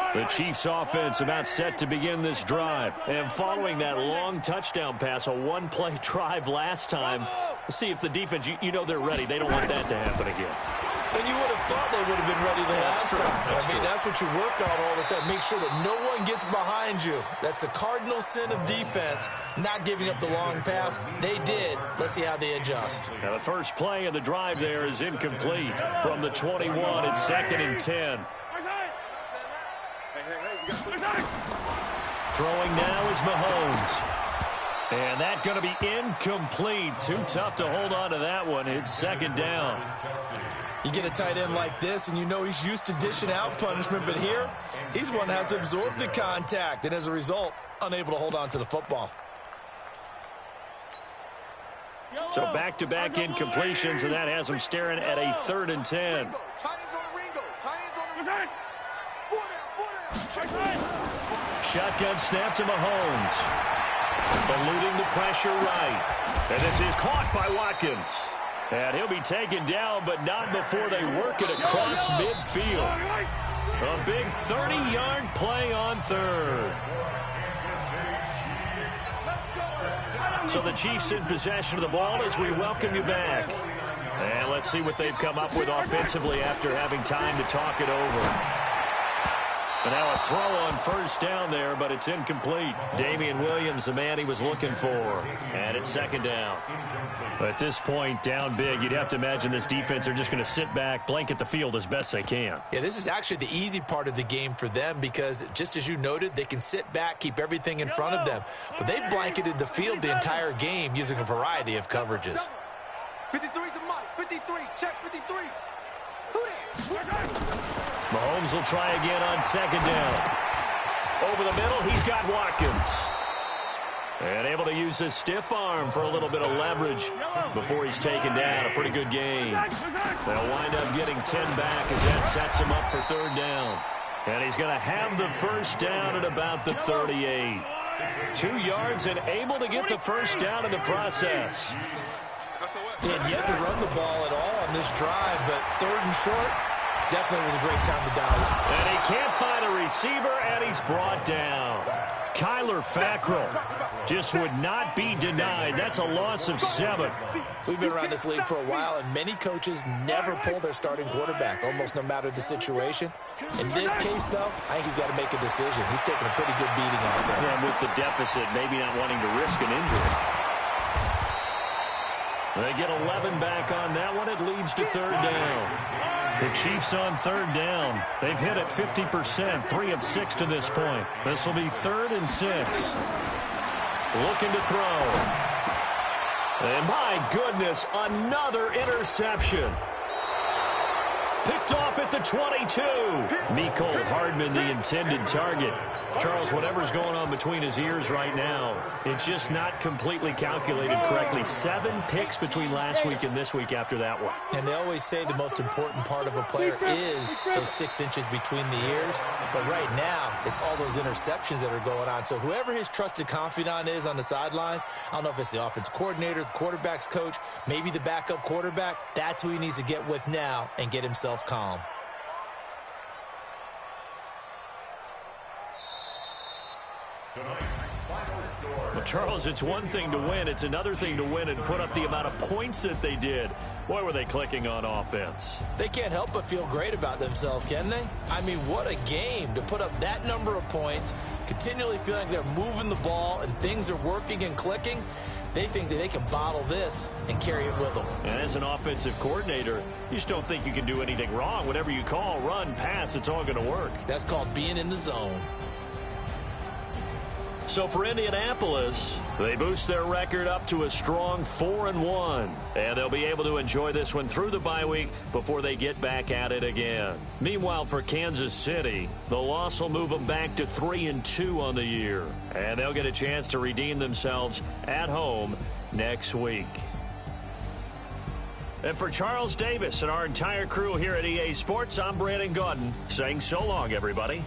line. The Chiefs offense about set to begin this drive. And following that long touchdown pass, a one-play drive last time, let's see if the defense, you know they're ready. They don't want that to happen again. And you would have thought they would have been ready the last time. That's what you work on all the time. Make sure that no one gets behind you. That's the cardinal sin of defense, not giving up the long pass. They did. Let's see how they adjust. Now the first play of the drive there is incomplete. From the 21, it's 2nd and 10. Throwing now is Mahomes. And that's going to be incomplete. Too tough to hold on to that one. It's 2nd down. You get a tight end like this, and you know he's used to dishing out punishment, but here, he's one that has to absorb the contact, and as a result, unable to hold on to the football. So back-to-back incompletions, and that has him staring at a 3rd and 10. Shotgun snap to Mahomes. Eluding the pressure right. And this is caught by Watkins. And he'll be taken down, but not before they work it across midfield. A big 30-yard play on 3rd. So the Chiefs in possession of the ball as we welcome you back. And let's see what they've come up with offensively after having time to talk it over. And now a throw on 1st down there, but it's incomplete. Damian Williams, the man he was looking for. And it's 2nd down. At this point, down big, you'd have to imagine this defense are just going to sit back, blanket the field as best they can. Yeah, this is actually the easy part of the game for them because, just as you noted, they can sit back, keep everything in front of them. But they've blanketed the field the entire game using a variety of coverages. 53's the mic. 53. Check 53. Who that? Mahomes will try again on 2nd down. Over the middle, he's got Watkins. And able to use his stiff arm for a little bit of leverage before he's taken down. A pretty good game. They'll wind up getting 10 back as that sets him up for 3rd down. And he's going to have the 1st down at about the 38. 2 yards and able to get the 1st down in the process. And yet to run the ball at all on this drive, but 3rd and short, definitely was a great time to dial it. And he can't find a receiver, and he's brought down. Kyler Fackrell just would not be denied. That's a loss of 7. We've been around this league for a while, and many coaches never pull their starting quarterback, almost no matter the situation. In this case, though, I think he's got to make a decision. He's taking a pretty good beating out there. And with the deficit, maybe not wanting to risk an injury. They get 11 back on that one. It leads to 3rd down. The Chiefs on 3rd down. They've hit it 50%, 3 of 6 to this point. This will be 3rd and 6. Looking to throw. And my goodness, another interception. Picked off at the 22. Mecole Hardman, the intended target. Charles, whatever's going on between his ears right now, it's just not completely calculated correctly. 7 picks between last week and this week after that one. And they always say the most important part of a player is those 6 inches between the ears. But right now, it's all those interceptions that are going on. So whoever his trusted confidant is on the sidelines, I don't know if it's the offensive coordinator, the quarterback's coach, maybe the backup quarterback, that's who he needs to get with now and get himself calm. Well, Charles, it's one thing to win. It's another thing to win and put up the amount of points that they did. Boy, were they clicking on offense. They can't help but feel great about themselves, can they? I mean, what a game to put up that number of points, continually feeling like they're moving the ball and things are working and clicking. They think that they can bottle this and carry it with them. And as an offensive coordinator, you just don't think you can do anything wrong. Whatever you call, run, pass, it's all going to work. That's called being in the zone. So for Indianapolis, they boost their record up to a strong 4-1. And they'll be able to enjoy this one through the bye week before they get back at it again. Meanwhile, for Kansas City, the loss will move them back to 3-2 on the year. And they'll get a chance to redeem themselves at home next week. And for Charles Davis and our entire crew here at EA Sports, I'm Brandon Gaudin saying so long, everybody.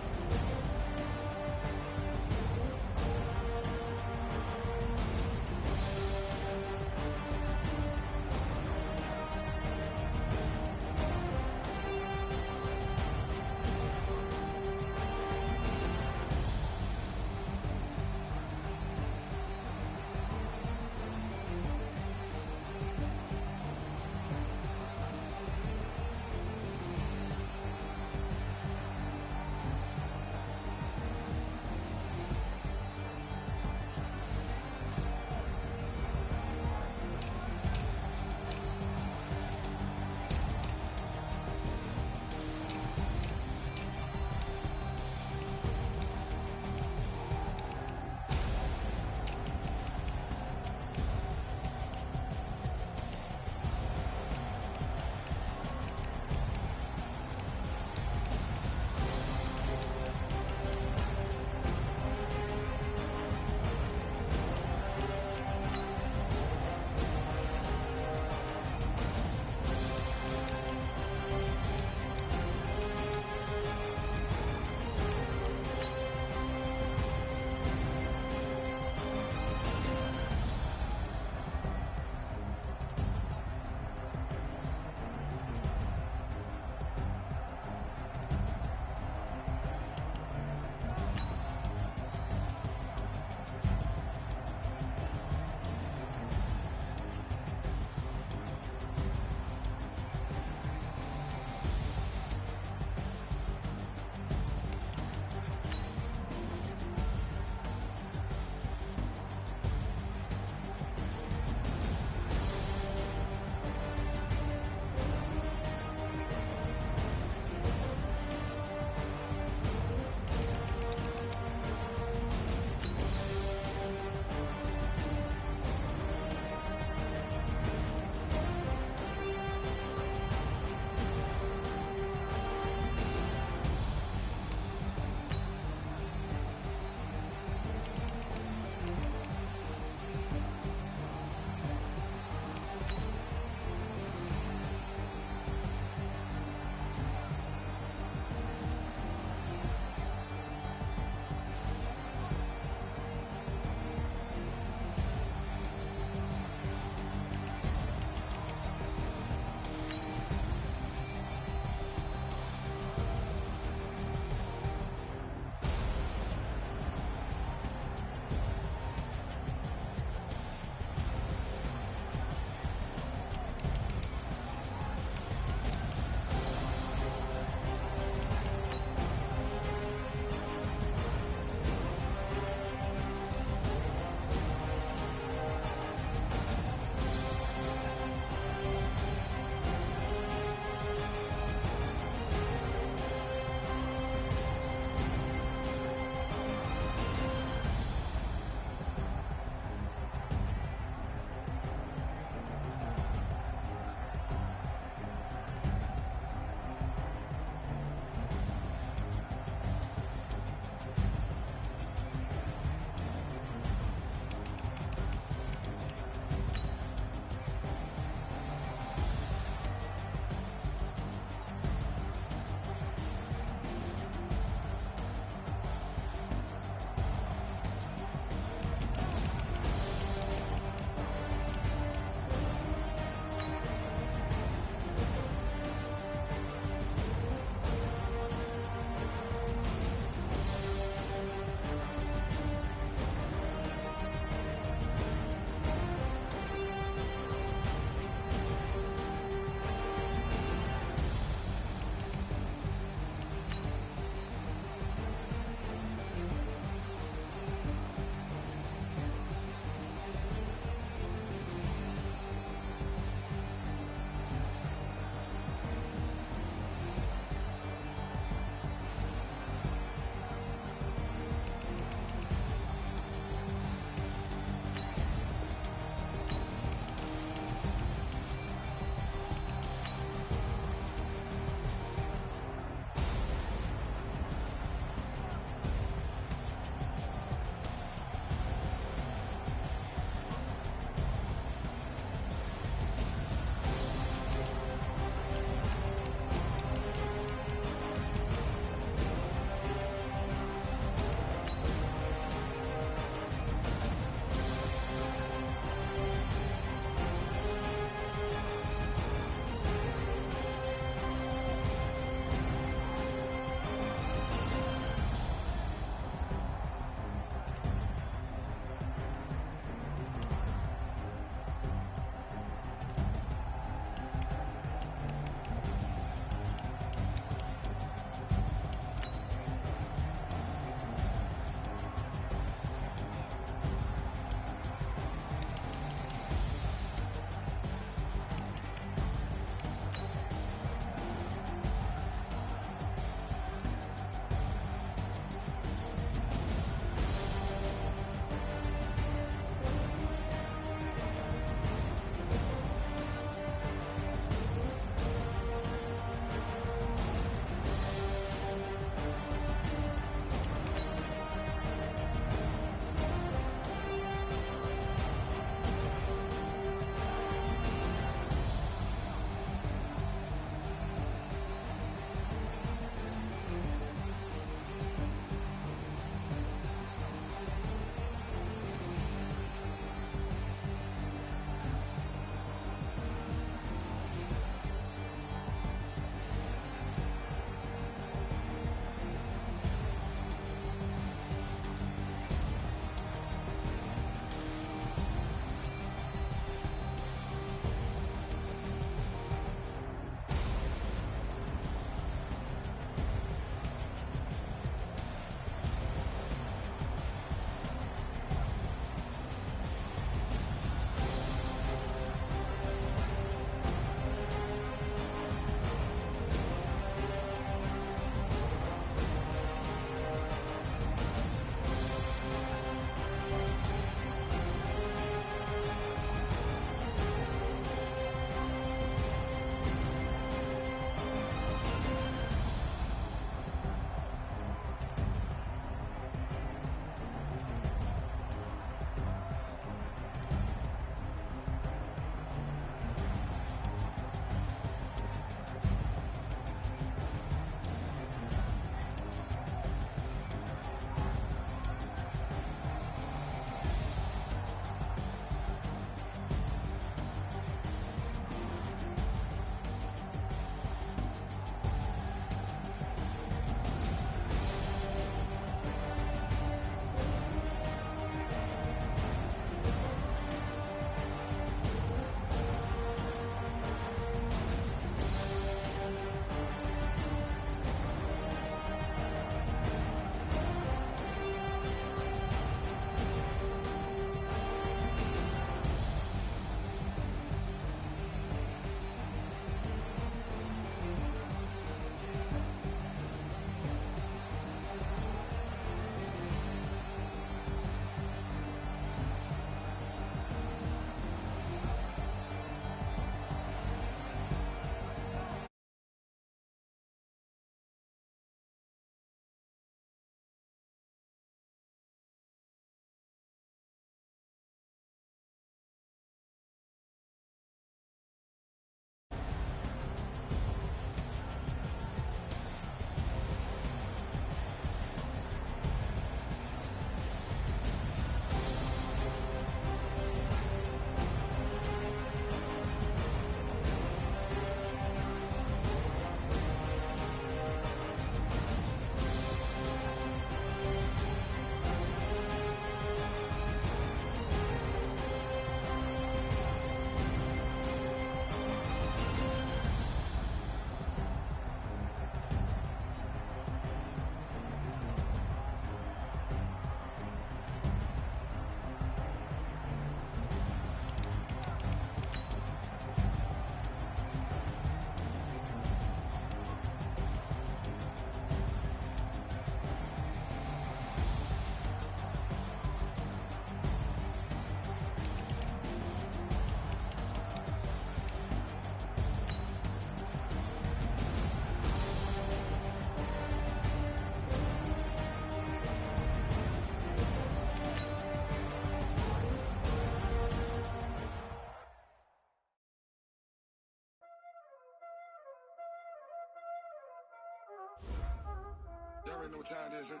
Y'all already know what time it is, huh?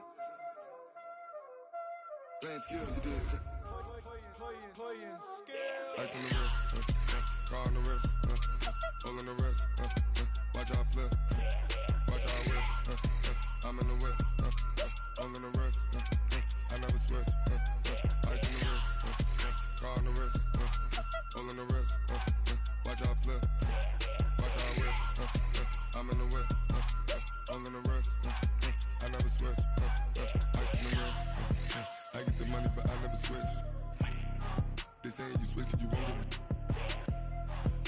Playing skills, you did. Playing skills. Ice on the wrist, car on the wrist, hole in the wrist, watch how I flip, watch how I whip, I'm in the whip, hole in the wrist, I never switch, ice on the wrist, car on the wrist, hole in the wrist, watch how I flip, watch how I whip, I'm in the whip, hole in the wrist, I never switch, ice on the wrist, I get the money but I never switch. They saying you switch cause you won't get it.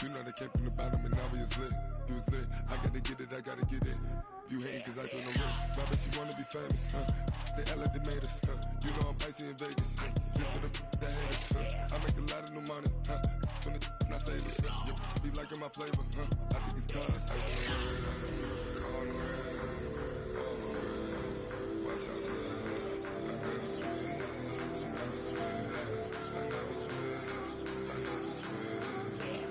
You know they came from the bottom and now we is lit. You was lit, I gotta get it, I gotta get it. You hating cause ice on the wrist. I bet you wanna be famous, They act like they made us, You know I'm icy in Vegas, Just for the that hate us, I make a lot of new money, When the not savers, You be liking my flavor, I think it's cause ice on the wrist, car on the wrist, all on the wrist. Watch out for this, I never switch, I never switch. I never switch, I never switch.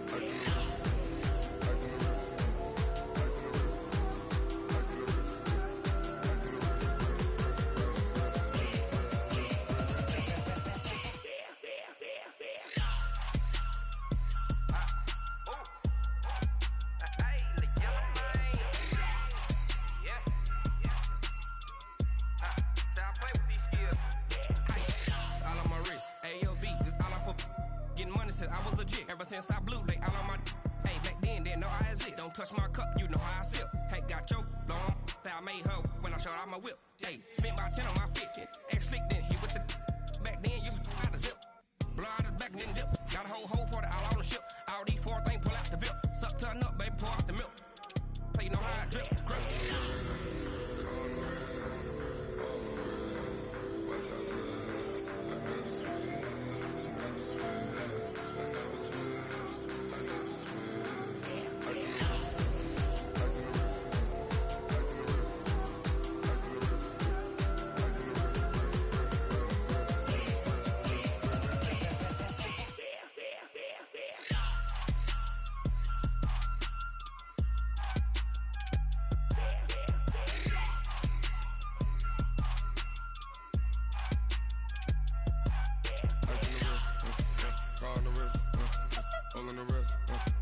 Ice in the wrist, ice in the wrist, ice in the wrist, ice in the wrist, ice in the wrist, I was legit. Ever since I blew, they all on my. Hey, back then, didn't know I exist. Don't touch my cup, you know how I sip. Hey, got your long. I made her when I showed out my whip. Hey, spent about 10 on my fit. X slick, then hit with the. Back then, used to out the zip. Blow out the back, then dip. Got a whole party all on the ship. All these four things, pull out the VIP. Suck to a nut, baby, pour out the milk. So you know how I drip. Hole in the wrist,